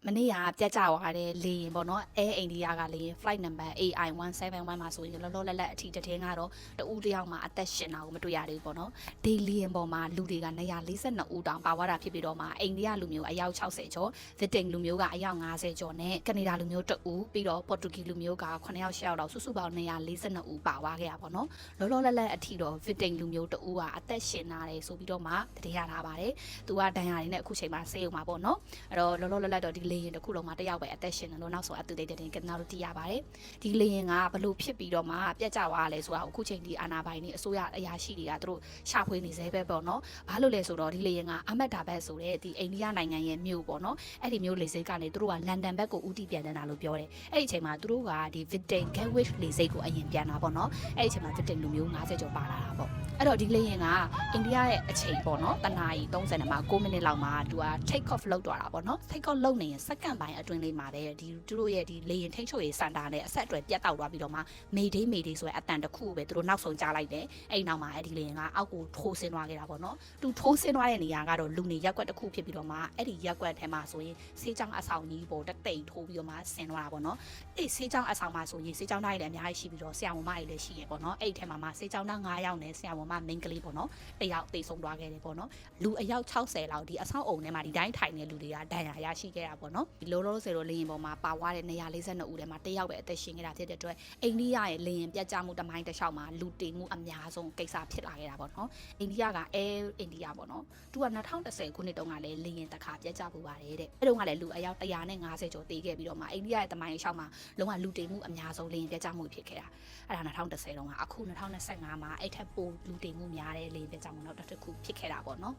မနေ့ကပြတ်ကျသွားတဲ့လေရင်ပေါ့နော်အဲအိန္ဒိယကလေရင် flight number AI171 မှာဆိုရင်လောလောလတ်လတ်အထိတည်ငါတော့တဦးတယောက်မှာအသက်ရှင်တာကိုမတွေ့ရသေးဘူးပေါ့နော်ဒီလေရင်ပေါ်မှာလူတွေက142ဦးတောင်ပါသွားတာဖြစ်ပြီးတော့မှအိန္ဒိယလူမျိုးအယောက်60ကျော်ဗစ်တင်လူမျိုးကအယောက်50ကျော်နဲ့ကနေဒါလူမျိုး2ဦးပြီးတော့ပေါ်တူဂီလူမျိုးက9ယောက်10ယောက်လောက်စုစုပေါင်း142ဦးပါသွားခဲ့ရပါတော့လောလောလတ်လတ်အထိတော့ဗစ်တင်လူမျိုး2ဦးကအသက်ရှင်လာတယ်ဆိုပြီးတော့မှတည်ရထားပါတယ်သူကဒဏ်ရာတွေနဲ့အခုချိန်မှာဆေးရုံမှာပေါ့နော်အဲ့တော့လောလောလတ်လတ်တော့ဒီလေရင်တစ်ခုလုံးမှာတယောက်ပဲအသက်ရှင်တယ်လို့နောက်ဆုံးအတူတူတင်ကနာတို့သိရပါတယ်ဒီလေရင်ကဘလို့ဖြစ်ပြီးတော့မှပြတ်ကျသွားလဲဆိုတာအခုချိန်ဒီအာနာပိုင်နေအစိုးရအရာရှိတွေကသူတို့ရှာဖွေနေသေးပဲပေါ့နော်ဘာလို့လဲဆိုတော့ဒီလေရင်ကအမတ်ဒါဘတ်ဆိုတဲ့ဒီအိန္ဒိယနိုင်ငံရဲ့မြို့ပေါ့နော်အဲ့ဒီမြို့လေဆိပ်ကနေသူတို့ကလန်ဒန်ဘက်ကိုဦးတည်ပြန်နေတာလို့ပြောတယ်အဲ့ဒီအချိန်မှာသူတို့ကဒီ Vitin Gatwick လေဆိပ်ကိုအရင်ပြန်တာပေါ့နော်အဲ့ဒီအချိန်မှာ Vitin လူမျိုး50ကျော်ပါလာတာပေါ့အဲ့တော့ဒီလေရင်ကအိန္ဒိယရဲ့အချိန်ပေါ့နော်တနာရီ30နဲ့မှ9မိနစ်လောက်မှာသူက take off လုပ်သွားတာပေါ့နော် take off လုပ်နေရင်စက္ကန့်ပိုင်းအတွင်းလေးမှာပဲဒီသူတို့ရဲ့ဒီလေရင်ထိန်းချုပ်ရေးစင်တာနဲ့အဆက်အသွယ်ပြတ်တောက်သွားပြီးတော့မှမေဒေးဆိုတဲ့အတန်တစ်ခုပဲသူတို့နောက်ဆုံးကြားလိုက်တယ်အဲ့နောက်မှာအဲ့ဒီလေရင်ကအောက်ကိုထိုးဆင်းသွားခဲ့တာပေါ့နော်သူထိုးဆင်းသွားတဲ့နေရာကတော့လူနေရက်ကွက်တစ်ခုဖြစ်ပြီးတော့မှအဲ့ဒီရက်ကွက်ထဲမှာဆိုရင်ဆေးချောင်းအဆောင်ကြီးပေါ်တက်တိတ်ထိုးပြီးတော့မှဆင်းသွားတာပေါ့နော်အဲ့ဆေးချောင်းအဆောင်မှာဆိုရင်ဆေးချောင်းသားတွေလည်းအများကြီးရှိပြီးတော့ဆရာဝန်မတွေလည်းရှိရပေါ့နော်အဲ့ဒီထဲမှာဆေးချောင်းသား9ယောက်နဲ့ဆရာဝန်မမိန်းကလေးပေါ့နော်တယောက်တိတ်ဆုံးသွားခဲ့တယ်ပေါ့နော်လူအယောက်60လောက်ဒီအဆောက်အုံထဲမှာဒီတိုင်းထိုင်နေလူတွေကဒဏ်ရာရရှိခဲ့တာပေါ့နော်ဒီလောလောဆယ်တော့လေရင်ပေါ်မှာပါသွားတဲ့142ဦးထဲမှာတယောက်ပဲအသက်ရှင်ခဲ့တာဖြစ်တဲ့အတွက်အိန္ဒိယရဲ့လေရင်ပြတ်ကျမှုတမိုင်းတစ်လျှောက်မှာလူတင်မှုအများဆုံးကိစ္စဖြစ်လာခဲ့တာပေါ့နော်အိန္ဒိယကအိန္ဒိယပေါ့နော်သူက2010ခုနှစ်တုန်းကလည်းလေရင်တစ်ခါပြတ်ကျပူပါတယ်တဲ့အဲ့တုန်းကလည်းလူအယောက်150ကျော်တေးခဲ့ပြီးတော့မှအိန္ဒိယရဲ့တမိုင်းတစ်လျှောက်မှာလုံးဝလူတင်မှုအများဆုံးလေရင်ပြတ်ကျမှုဖြစ်ခဲ့တာအဲ့ဒါ2010တုန်းကအခု2025မှာအဲ့ထက်ပိုလူတင်မှုများတဲ့လေရင်ပြတ်ကျမှုနောက်တစ်ခုဖြစ်ခဲ့တာပေါ့နော်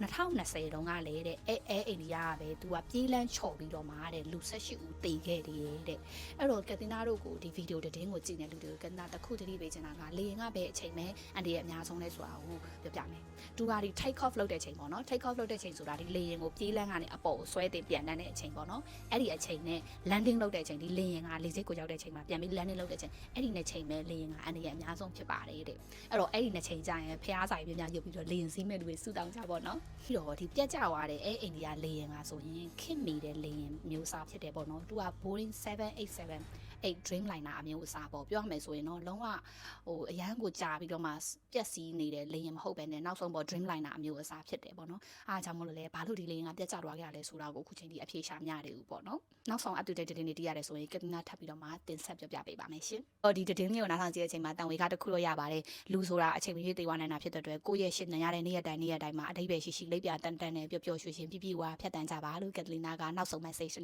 2020တုန်းကလည်းတဲ့အိန္ဒိယကပဲသူကပြေးလန်းချော်ပြီးတော့မှတဲ့လူ18ဦးတေခဲ့တယ်တဲ့အဲ့တော့ကက်တင်နာတို့ကိုဒီဗီဒီယိုသတင်းကိုကြည့်နေလူတွေကက်တင်နာတစ်ခုတည်းပေးချင်တာကလေရင်ကပဲအချိန်ပဲအန်ဒီရဲ့အများဆုံးလဲဆိုတာကိုပြောပြမယ်သူကဒီ take off လုပ်တဲ့ချိန်ပေါ့နော် take off လုပ်တဲ့ချိန်ဆိုတာဒီလေရင်ကိုပြေးလန်းကနေအပေါ်ကိုဆွဲတင်ပြန်တန်းတဲ့အချိန်ပေါ့နော်အဲ့ဒီအချိန်နဲ့ landing လုပ်တဲ့အချိန်ဒီလေရင်ကလေဆိပ်ကိုရောက်တဲ့အချိန်မှာပြန်ပြီး landing လုပ်တဲ့အချိန်အဲ့ဒီနှစ်ချိန်ပဲလေရင်ကအန်ဒီရဲ့အများဆုံးဖြစ်ပါတယ်တဲ့အဲ့တော့အဲ့ဒီနှစ်ချိန်ကျရင်ဖျားဆိုင်ပြပြရုပ်ပြီးတော့လေရင်စီးမဲ့လူတွေစုတောင်းကြပါတော့ပြီးတော့ဒီပြတ်ကျသွားတဲ့အိန္ဒိယလေရင်ကဆိုရင်ခင်မီတဲ့လေရင်မျိုးစားဖြစ်တယ်ပေါ့နော်သူက Boeing 787 Dreamliner အမျိုးအစားပေါ့ပြောရမယ်ဆိုရင်တော့လုံးဝအရန်ကိုကြာပြီးတော့မှပျက်စီးနေတဲ့လေရင်မဟုတ်ပဲနဲ့နောက်ဆုံးပေါ် Dreamliner အမျိုးအစားဖြစ်တယ်ပေါ့နော်အားကြောင့်မို့လို့လဲဘာလို့ဒီလေရင်ကပြတ်ကျသွားခဲ့ရလဲဆိုတာကိုအခုချိန်ထိအဖြေရှာမရသေးဘူးပေါ့နော်နောက်ဆုံး update သတင်းတွေတည်ရတယ်ဆိုရင်ကက်တင်နာထပ်ပြီးတော့မှတင်ဆက်ပြပြပေးပါမယ်ရှင်ဒီသတင်းလေးကိုနားထောင်ကြည့်တဲ့အချိန်မှာတန်ဝေကတစ်ခုတော့ရပါတယ်လူဆိုတာအချိန်မရွေးသေးသွားနိုင်တာဖြစ်တဲ့အတွက်ကိုယ့်ရဲ့ရှင်းနေရတဲ့နေ့ရက်တိုင်းမှာအတိတ်ပဲရှိရှိလိပ်ပြတန်တန်နဲ့ပျော်ပျော်ရွှင်ရွှင်ပြည့်ပြည့်ဝါဖြတ်တန်းကြပါလို့ကက်တလီနာကနောက်ဆုံး message